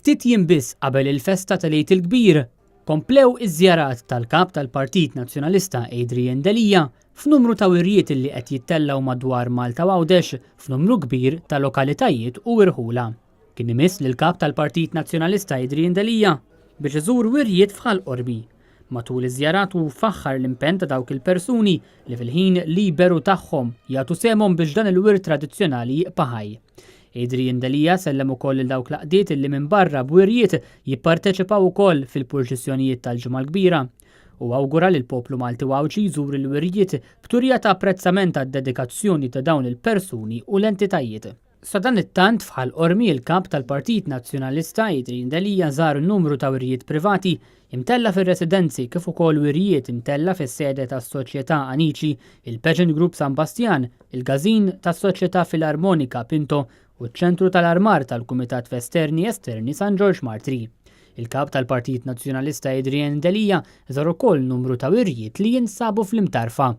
Ftit jiem biss qabel il-festa tal-Għid il-Kbir, komplew iż-żjarat tal-kap tal-Partit Nazzjonalista Adrian Delija f'numru ta' wirjiet li qed jittellaw madwar Malta u Għawdex f'numru kbir ta' lokalitajiet u irħula. Kien imiss lill-kap tal-Partit Nazzjonalista Adrian Delija biex iżur wirjiet f'Ħalqorbi. Matul iż-żjarat u faħħar l-impenn ta' dawk il-persuni li fil-ħin liberu tagħhom jagħtu semhom biex dan il-wirt tradizzjonali jibqa' ħaj. Adrian Delija sellem ukoll il dawk laqdiet li minn barra b'wirjiet jipparteċipaw ukoll fil-proċessjonijiet tal-Ġimgħa l-Kbira u awgura lil poplu Malti Wawċi jżur il-wirjiet b'turija ta' apprezzament għad-dedikazzjoni ta' dawn il-persuni u l-entitajiet. Sa dan it-tant f'Ħalqormi il-kap tal-Partit Nazzjonalista Adrian Delija żar numru ta' wirjiet privati imtella fir-residenzi kif ukoll wirjiet imtella fis-sede tas-Soċjetà Aniċi, il-Pageant Group San Bastian, il-Gazin tas-Soċjetà Filarmonika Pinto u ċ-ċentru tal-armar tal-Kumitat Festerni Esterni San George Martri. Il-kap tal-Partit Nazzjonalista Adrian Delija żar ukoll numru ta' wirjiet li jinsabu fl-imtarfa.